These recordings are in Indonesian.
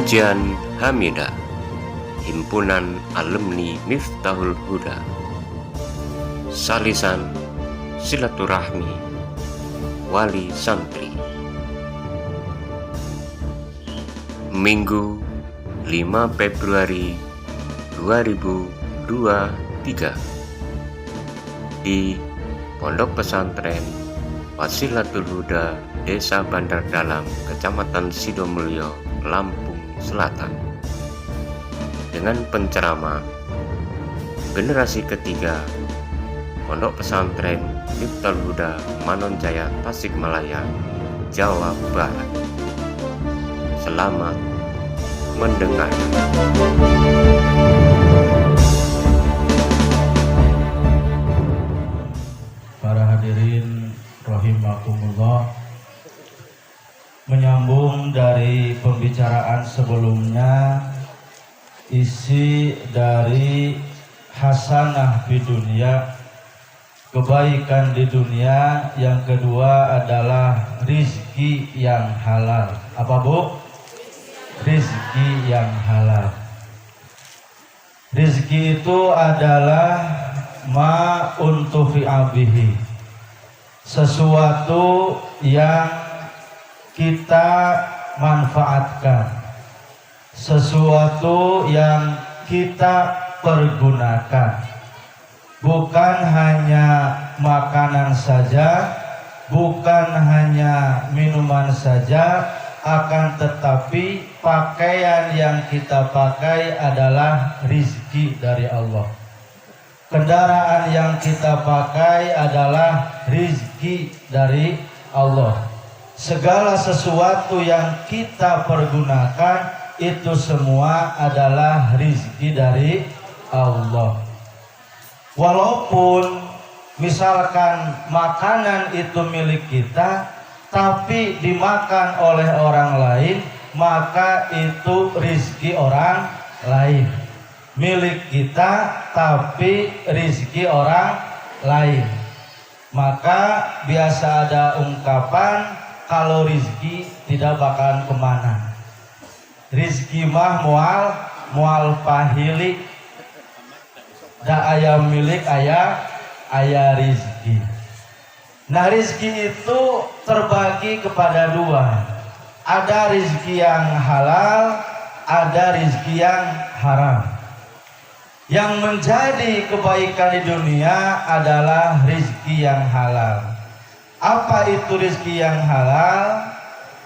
Pujian Hamidah Himpunan Alumni Miftahul Huda, Salisan Silaturahmi Wali Santri. Minggu 5 Februari 2023 di Pondok Pesantren Wasilatul Huda, Desa Bandar Dalam, Kecamatan Sidomulyo, Lampung Selatan, dengan penceramah generasi ketiga Pondok Pesantren Miftahul Huda, Manonjaya, Tasikmalaya, Jawa Barat. Selamat mendengar. Para hadirin rahimakumullah, menyambung dari pembicaraan sebelumnya, isi dari hasanah di dunia, kebaikan di dunia, yang kedua adalah rizki yang halal. Apa Bu? Rizki yang halal. Rizki itu adalah ma untufi'a bihi, sesuatu yang kita manfaatkan, sesuatu yang kita pergunakan, bukan hanya makanan saja, bukan hanya minuman saja, akan tetapi pakaian yang kita pakai adalah rizki dari Allah. Kendaraan yang kita pakai adalah rizki dari Allah. Segala sesuatu yang kita pergunakan itu semua adalah rizki dari Allah. Walaupun misalkan makanan itu milik kita, tapi dimakan oleh orang lain, maka itu rizki orang lain. Milik kita tapi rizki orang lain. Maka biasa ada ungkapan, kalau rizki tidak bakalan kemana. Rizki mah mual pahili, da aya milik aya rizki. Nah, rizki itu terbagi kepada dua. Ada rizki yang halal, ada rizki yang haram. Yang menjadi kebaikan di dunia adalah rizki yang halal. Apa itu rizki yang halal?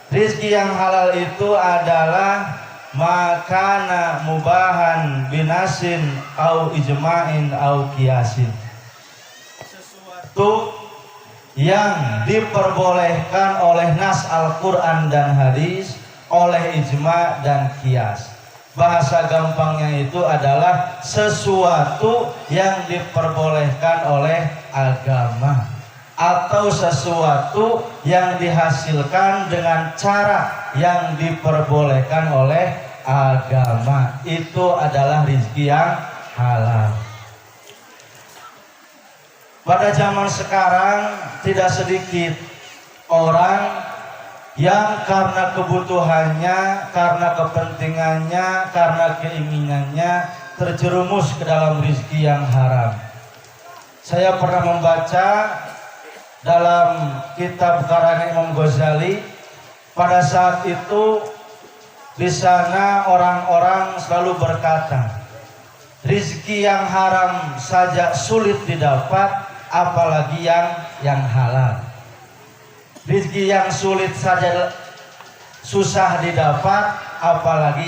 Rizki yang halal itu adalah makana mubahan binasin au ijma'in au kiasin, sesuatu yang diperbolehkan oleh nas Al-Quran dan hadis, oleh ijma' dan kias. Bahasa gampangnya itu adalah sesuatu yang diperbolehkan oleh agama, atau sesuatu yang dihasilkan dengan cara yang diperbolehkan oleh agama. Itu adalah rizki yang halal. Pada zaman sekarang tidak sedikit orang yang karena kebutuhannya, karena kepentingannya, karena keinginannya terjerumus ke dalam rizki yang haram. Saya pernah membaca dalam kitab karangan Imam Ghazali, pada saat itu di sana orang-orang selalu berkata, rizki yang haram saja sulit didapat, apalagi yang halal. Rizki yang sulit saja susah didapat, apalagi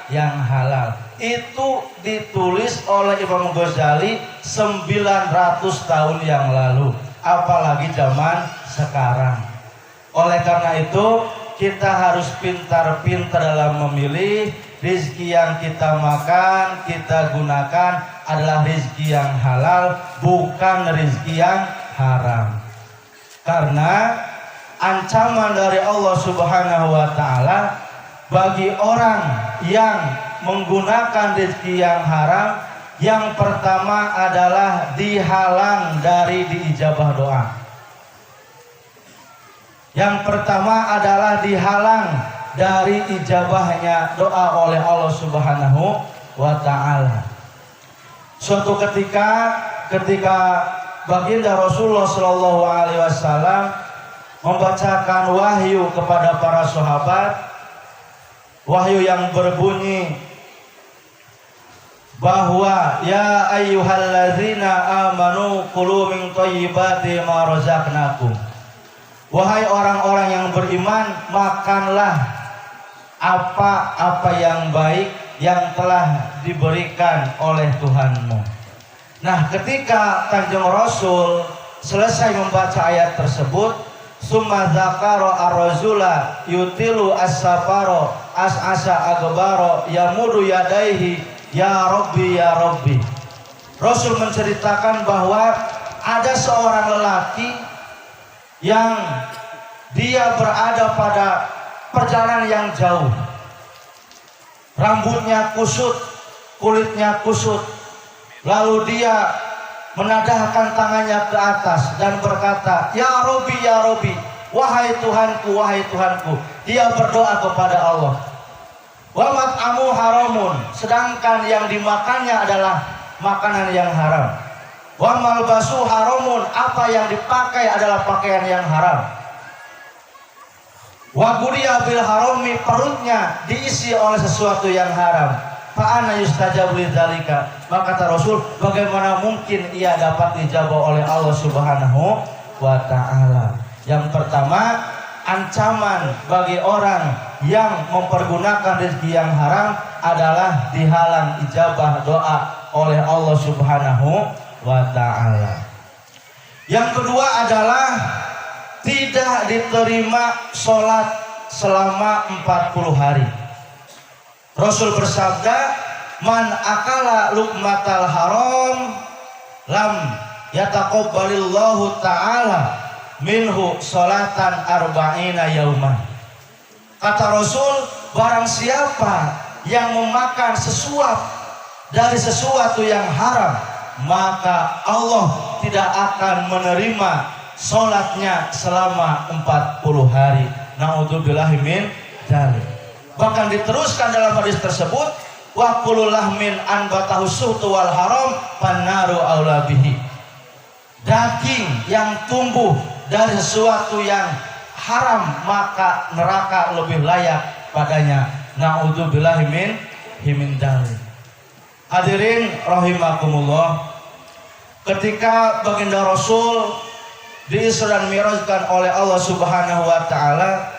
yang halal. Itu ditulis oleh Imam Ghazali 900 tahun yang lalu, apalagi zaman sekarang. Oleh karena itu, kita harus pintar-pintar dalam memilih. Rizki yang kita makan, kita gunakan adalah rizki yang halal, bukan rizki yang haram. Karena ancaman dari Allah Subhanahu wa Ta'ala bagi orang yang menggunakan rizki yang haram, yang pertama adalah dihalang dari diijabah doa. Yang pertama adalah dihalang dari ijabahnya doa oleh Allah Subhanahu wa Ta'ala. Suatu ketika baginda Rasulullah Shallallahu Alaihi Wasallam membacakan wahyu kepada para sahabat, wahyu yang berbunyi bahwa ya ayyuhalladzina amanu kulu min thayyibati ma razaqnakum. Wahai orang-orang yang beriman, makanlah apa-apa yang baik yang telah diberikan oleh Tuhanmu. Nah, ketika Kanjeng Rasul selesai membaca ayat tersebut, summa dzakara ar-rajula yutilu as-safaro as'asa agbaro yamudu yadaihi ya Rabbi ya Rabbi. Rasul menceritakan bahwa ada seorang lelaki yang dia berada pada perjalanan yang jauh. Rambutnya kusut, kulitnya kusut. Lalu dia menadahkan tangannya ke atas dan berkata, ya Rabbi, wahai Tuhanku, wahai Tuhanku. Dia berdoa kepada Allah. Wa mat'amu haramun, sedangkan yang dimakannya adalah makanan yang haram. Wa malbasu haramun, apa yang dipakai adalah pakaian yang haram. Wa guriya bil harami, perutnya diisi oleh sesuatu yang haram. Fa'ana yustajabu lidzalika. Maka kata Rasul, bagaimana mungkin ia dapat dijabah oleh Allah Subhanahu wa Ta'ala? Yang pertama, ancaman bagi orang yang mempergunakan rezeki yang haram adalah dihalang ijabah doa oleh Allah Subhanahu wa Ta'ala. Yang kedua adalah tidak diterima sholat selama 40 hari. Rasul bersabda, man akala luqmatal haram lam yataqabbalillahu ta'ala minhu sholatan arba'ina yauman. Kata Rasul, barang siapa yang memakan sesuap dari sesuatu yang haram, maka Allah tidak akan menerima sholatnya selama 40 hari. Na'udzubillahi min dzalik. Bahkan diteruskan dalam hadis tersebut, wa kullu lahmin anbatahu suhtu wal haram fannaru aula bihi. Daging yang tumbuh dari sesuatu yang haram, maka neraka lebih layak padanya. Na'udzubillahi min dzalik. Hadirin rahimakumullah, ketika baginda Rasul diisra dan mi'rajkan oleh Allah Subhanahu wa Ta'ala,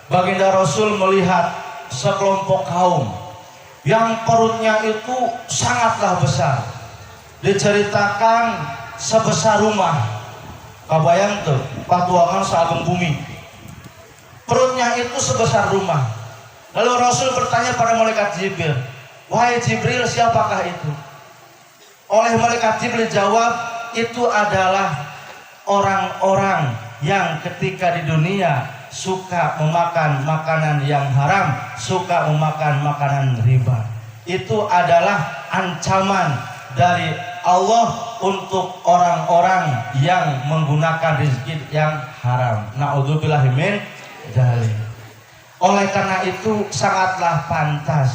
baginda Rasul melihat sekelompok kaum yang perutnya itu sangatlah besar. Diceritakan sebesar rumah. Kabayang tuh, patuangan seagung bumi. Perutnya itu sebesar rumah. Lalu Rasul bertanya pada malaikat Jibril, wahai Jibril, siapakah itu? Oleh malaikat Jibril jawab, itu adalah orang-orang yang ketika di dunia suka memakan makanan yang haram, suka memakan makanan riba. Itu adalah ancaman dari Allah untuk orang-orang yang menggunakan rezeki yang haram. Na'udzubillahi min dzalik. Oleh karena itu sangatlah pantas,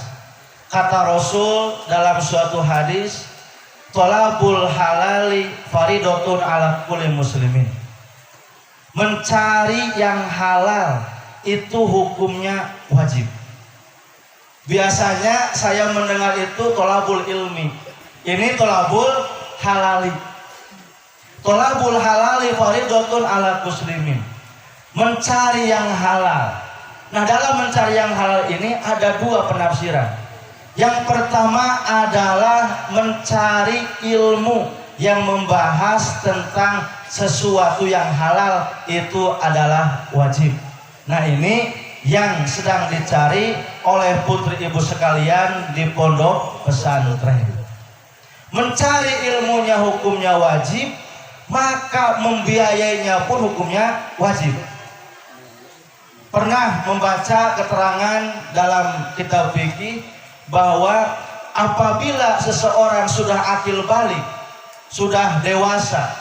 kata Rasul dalam suatu hadis, thalabul halali faridatun ala kulli muslimin. Mencari yang halal itu hukumnya wajib. Biasanya saya mendengar itu thalabul ilmi. Ini thalabul halali. Thalabul halali faridatun ala muslimin. Mencari yang halal. Nah, dalam mencari yang halal ini ada dua penafsiran. Yang pertama adalah mencari ilmu yang membahas tentang sesuatu yang halal itu adalah wajib. Nah, ini yang sedang dicari oleh putri ibu sekalian di pondok pesantren. Mencari ilmunya hukumnya wajib, maka membiayainya pun hukumnya wajib. Pernah membaca keterangan dalam kitab fikih bahwa apabila seseorang sudah akil balik, sudah dewasa,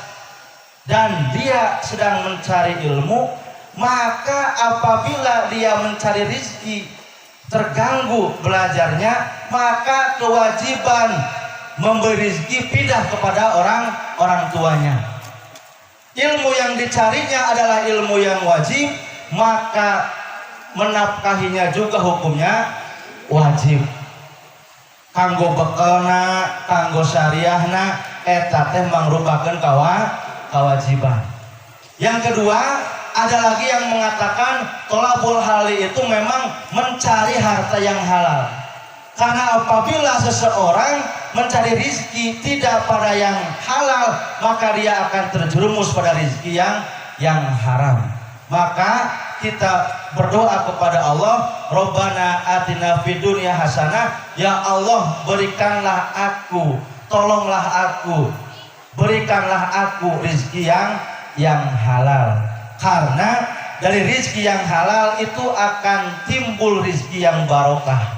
dan dia sedang mencari ilmu, Maka apabila dia mencari rizki terganggu belajarnya, maka kewajiban memberi rizki pindah kepada orang tuanya. Ilmu yang dicarinya adalah ilmu yang wajib, maka menafkahinya juga hukumnya wajib. Kanggo bekelna, kanggo syariahna, eta teh mangrupakeun kewajiban. Yang kedua, ada lagi yang mengatakan tolabul halali itu memang mencari harta yang halal. Karena apabila seseorang mencari rizki tidak pada yang halal, maka dia akan terjerumus pada rizki yang haram. Maka kita berdoa kepada Allah, Rabbana atina fid dunya hasanah, ya Allah berikanlah aku, tolonglah aku, berikanlah aku rizki yang halal. Karena dari rizki yang halal itu akan timbul rizki yang barokah.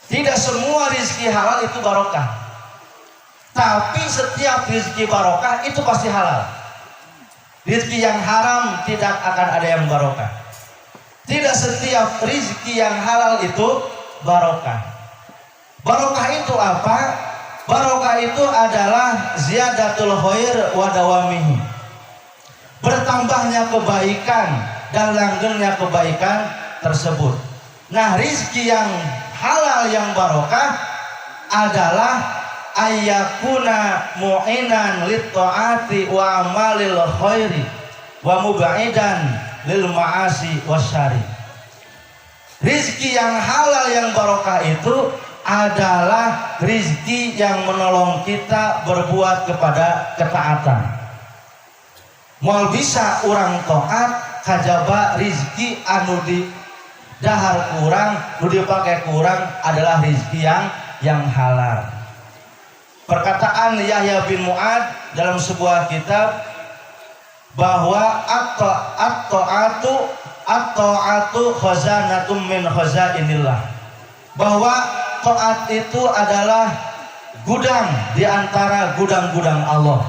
Tidak semua rizki halal itu barokah, tapi setiap rizki barokah itu pasti halal. Rizki yang haram tidak akan ada yang barokah. Tidak setiap rizki yang halal itu barokah. Barokah itu apa? Barokah itu adalah ziyadatul khair wa dawamihi, bertambahnya kebaikan dan langgengnya kebaikan tersebut. Nah, rizki yang halal yang barokah adalah ayyakuna mu'inan lit ta'ati wa amalil khairi wa mubaidan lil ma'asi wasyari. Rizki yang halal yang barokah itu adalah rizki yang menolong kita berbuat kepada ketaatan. Moal bisa orang taat kajaba rizki anu di dahar kurang, nu dipake kurang adalah rizki yang halal. Perkataan Yahya bin Mu'ad dalam sebuah kitab bahwa at-ta'atu khazanatum min khazainillah, bahwa taat itu adalah gudang di antara gudang-gudang Allah.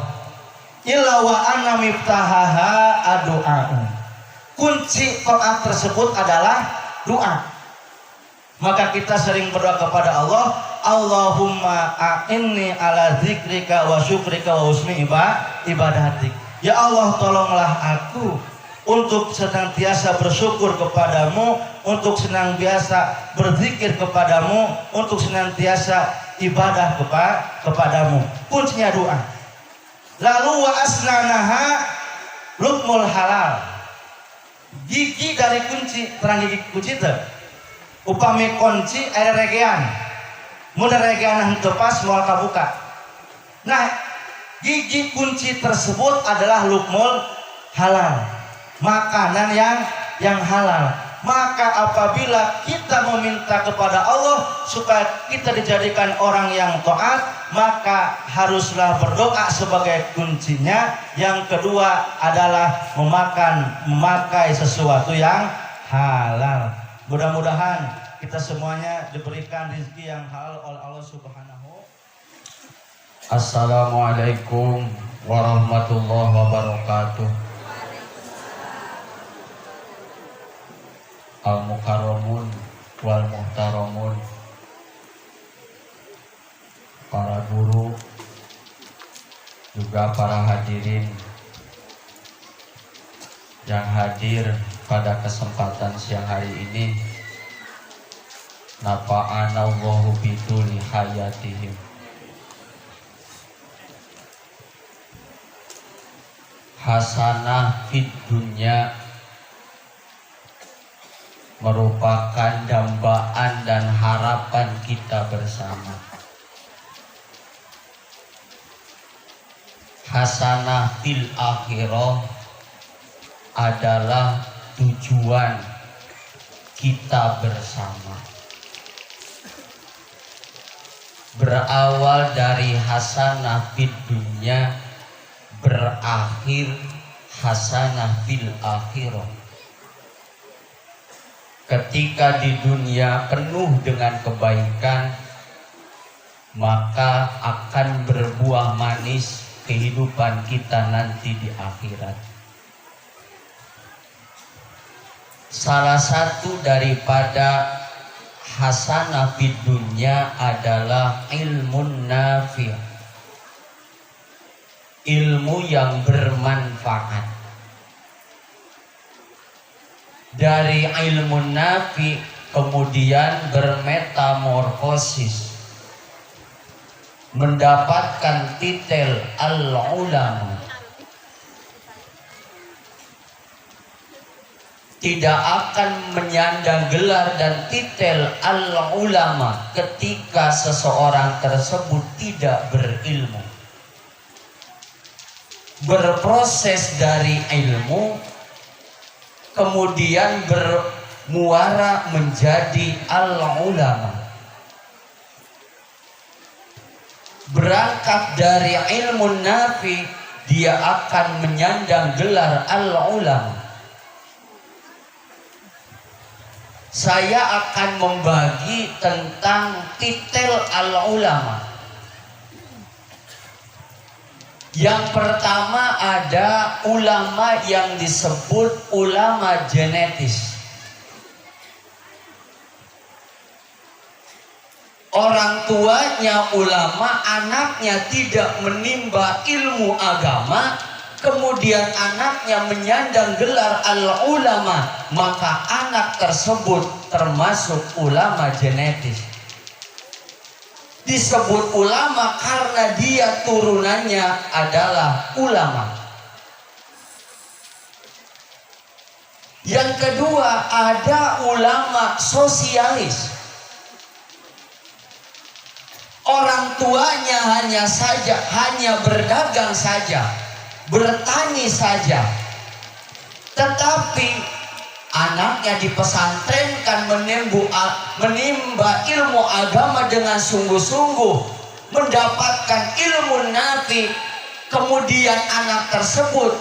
Illa wa anna miftahaha ad-du'a. Kunci taat tersebut adalah doa. Maka kita sering berdoa kepada Allah, Allahumma a'inni ala zikrika wa syukrika wa husni ibadatik. Ya Allah, tolonglah aku untuk senantiasa bersyukur kepadamu, untuk senantiasa berzikir kepadamu, untuk senantiasa ibadah kepadamu. Kuncinya doa. Lalu wa asnanaha lukmul halal. Gigi dari kunci, terang gigi kunci itu upami kunci ada regean, mudah regean henteu pas moal kabuka. Nah, gigi kunci tersebut adalah lukmul halal, makanan yang halal. Maka apabila kita meminta kepada Allah supaya kita dijadikan orang yang taat, maka haruslah berdoa sebagai kuncinya. Yang kedua adalah memakai sesuatu yang halal. Mudah-mudahan kita semuanya diberikan rezeki yang halal oleh Allah Subhanahu. Assalamualaikum warahmatullahi wabarakatuh. Al-Mukarramun wal Muhtaramun, para guru, juga para hadirin yang hadir pada kesempatan siang hari ini. Nafa'anallahu bituli hayatihim. Hasanah fid dunya merupakan dambaan dan harapan kita bersama. Hasanah fil akhirah adalah tujuan kita bersama. Berawal dari hasanah fid dunya, berakhir hasanah fil akhirah. Ketika di dunia penuh dengan kebaikan, maka akan berbuah manis kehidupan kita nanti di akhirat. Salah satu daripada hasanah fid dunya adalah ilmun nafi', ilmu yang bermanfaat. Dari ilmu nafi kemudian bermetamorfosis mendapatkan titel al-ulama. Tidak akan menyandang gelar dan titel al-ulama ketika seseorang tersebut tidak berilmu. Berproses dari ilmu kemudian bermuara menjadi al-ulama. Berangkat dari ilmu nafi, dia akan menyandang gelar al-ulama. Saya akan membagi tentang titel al-ulama. Yang pertama ada ulama yang disebut ulama genetis. Orang tuanya ulama, anaknya tidak menimba ilmu agama, kemudian anaknya menyandang gelar al-ulama, maka anak tersebut termasuk ulama genetis. Disebut ulama karena dia turunannya adalah ulama. Yang kedua ada ulama sosialis. Orang tuanya hanya berdagang saja, bertani saja, tetapi anaknya dipesantrenkan menimba ilmu agama dengan sungguh-sungguh, mendapatkan ilmu nafi, kemudian anak tersebut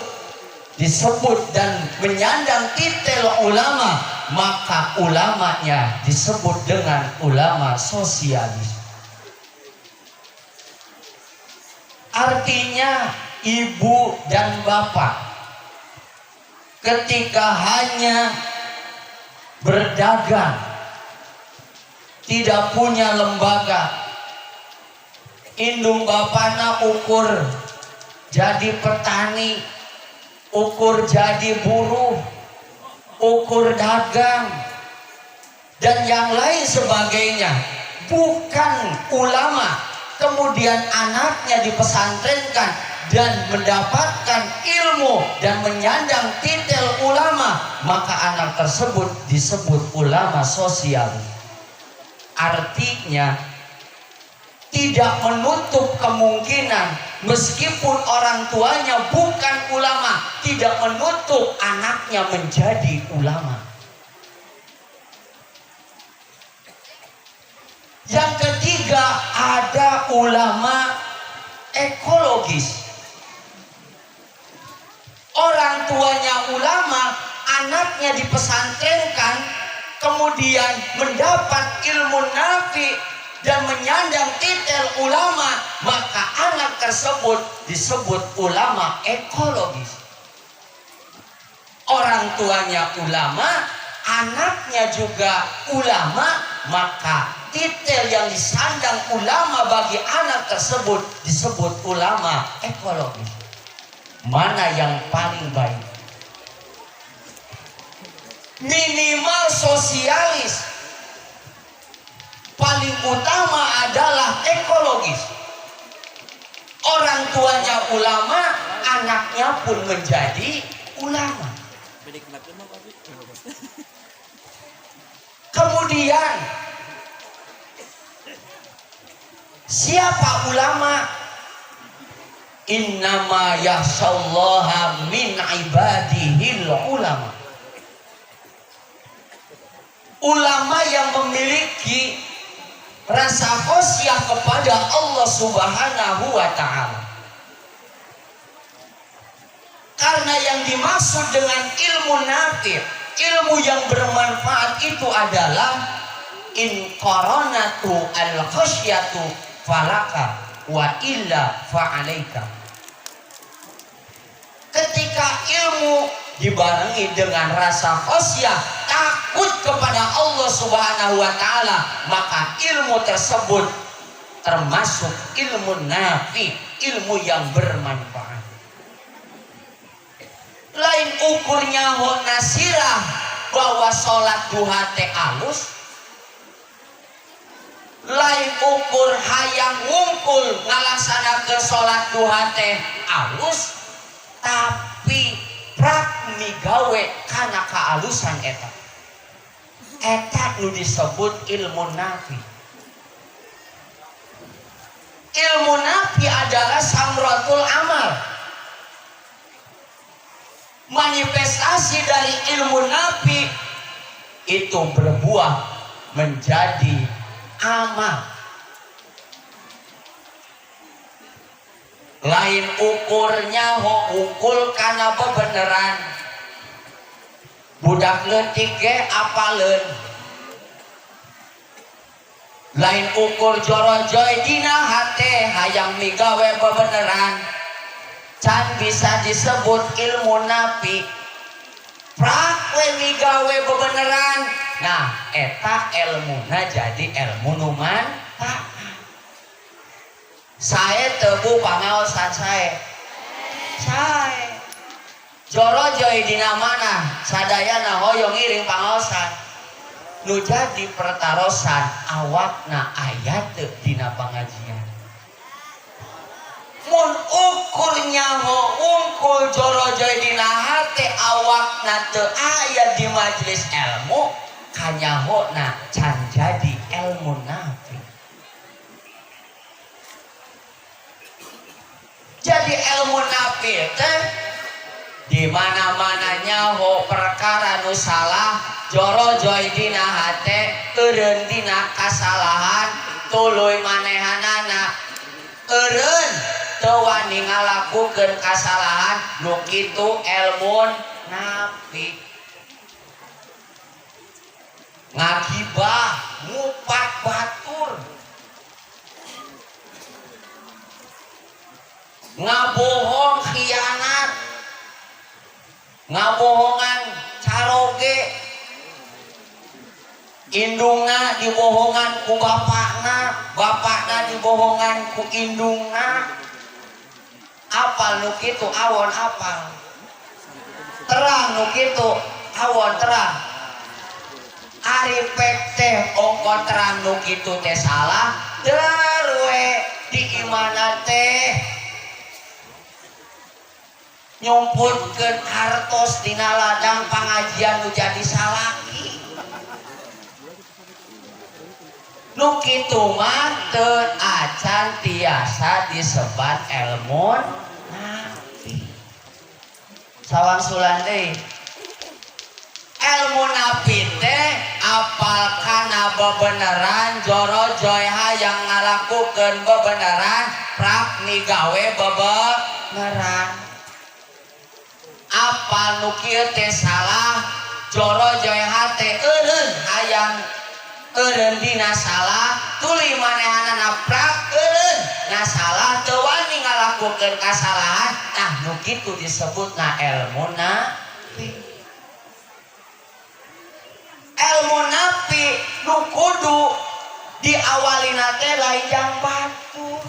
disebut dan menyandang titel ulama, maka ulamanya disebut dengan ulama sosialis. Artinya ibu dan bapak ketika hanya berdagang, tidak punya lembaga, indung bapana ukur jadi petani, ukur jadi buruh, ukur dagang, dan yang lain sebagainya, bukan ulama. Kemudian anaknya dipesantrenkan dan mendapatkan ilmu dan menyandang titel ulama, maka anak tersebut disebut ulama sosial. Artinya tidak menutup kemungkinan meskipun orang tuanya bukan ulama, tidak menutup anaknya menjadi ulama. Yang ketiga ada ulama ekologis. Orang tuanya ulama, anaknya dipesantrenkan, kemudian mendapat ilmu nafi dan menyandang titel ulama, maka anak tersebut disebut ulama ekologis. Orang tuanya ulama, anaknya juga ulama, maka titel yang disandang ulama bagi anak tersebut disebut ulama ekologis. Mana yang paling baik? Minimal sosialis. Paling utama adalah ekologis. Orang tuanya ulama, anaknya pun menjadi ulama. Kemudian siapa ulama? Innama yakhshallaha min ibadihil ulama. Ulama yang memiliki rasa khasyah kepada Allah Subhanahu wa ta'ala. Karena yang dimaksud dengan ilmu nafi', ilmu yang bermanfaat itu adalah in qaranatu al khasyatu falaka wa illa fa'alaika. Ketika ilmu dibarengi dengan rasa khasyah, kepada Allah Subhanahu wa Ta'ala, maka ilmu tersebut termasuk ilmu nafi, ilmu yang bermanfaat. Lain ukurnya nasirah bahwa sholat duha teh alus, lain ukur hayang ngungkul ngalaksanakeun sholat duha teh alus, tapi prak migawe kana kaalusan eta nu disebut ilmu nafi. Ilmu nafi adalah samratul amal. Manifestasi dari ilmu nafi itu berbuah menjadi amal. Lain ukurnya ukul kana bebeneran. Budak leutik ge apaleun. Lain ukur jorojoy dina hate hayang migawe bebeneran. Can bisa disebut ilmu nafi. Prak we migawe bebeneran. Nah, eta ilmuna jadi ilmu nu manfaat. Saya tebu pangaosan saya. Jorojoy dina mana sadayana hoyong iring pangaosan. Nu jadi pertarosan awakna ayat dina pangajian. Mun ukurnya ungkul jorojoy dina hate awakna teu aya di majelis ilmu, kanyahona can jadi ilmu nafi. Jadi ilmu nafi teh di mana-mana nyaho perkara nu salah jorojoy dina hate eureun dina kasalahan tuluy manehanana eureun teu wani ngalakukeun kasalahan nu kitu ilmu nafi. Ngagibah ngupat batur, ngabohong khianat, ngabohongan caroge, indungna dibohongan ku bapakna, bapakna dibohongan ku indungna. Apal nu kitu awon apal, terang nu kitu awon terang. Ari pek teh ongko terang nu kitu teh salah, terwe di imana teh nyumputkeun hartos dina ladang pangajian nu jadi salaki. Nu kitu mah teu acan tiasa disebat ilmu nafi. Sawang sulan deui. Ilmu nafi teh apal kana bebeneran jorojoy hayang ngalakukeun bebeneran prak migawe bebeneran. Apal nu kieu teh salah jorojoy hate eureun hayang eureun dina salah tuluy manehanana prak eureun na salah teu wani ngalakukeun kasalahan. Nah nu kitu disebutna ilmu nafi. Ilmu nafi nu kudu diawalina teh lain jang batur,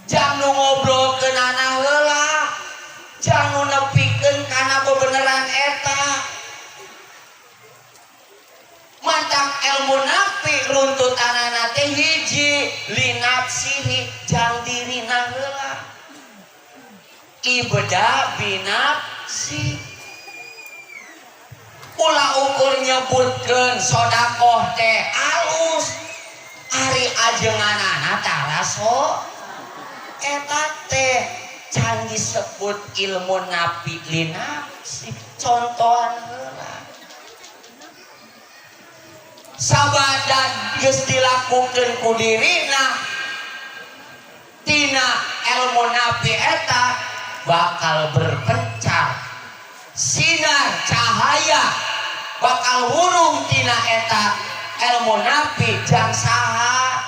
jang nu ngobrolkeunana heula, jang nu nepikeun kana bebeneran eta. Mantang ilmu nafi runtutanana teh hiji linafsihi jang dirina heula, ibda binafsi. Ulah ukur nyebutkeun sodakoh teh alus, ari ajenganana taraso eta teh can disebut ilmu nafi linafsi. Contohan heula sabadan geus dilakukeun ku dirina tina ilmu nafi eta bakal berpencar sinar cahaya bakal hurung tina eta ilmu nafi jang saha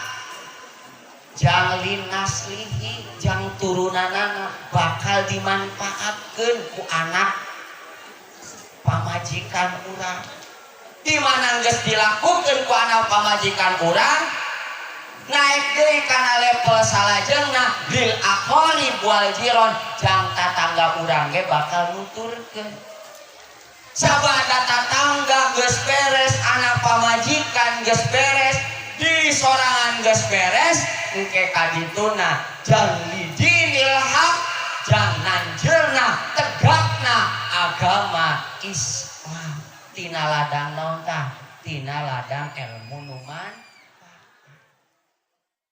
jang linaslihi jang turunanana bakal dimanfaatkeun ku anak pamajikan urang di mana geus dilakukeun ku anak pamajikan urang naik deui kana level salajengna lil aqarib wal jiron jang tatangga urang ge bakal nuturkeun sabada tatangga geus beres anak pamajikan geus beres di sorangan geus beres engke kadituna jang lidinil haq jang nanjeulna tegakna agama Islam tina ladang naon tah tina ladang ilmu numan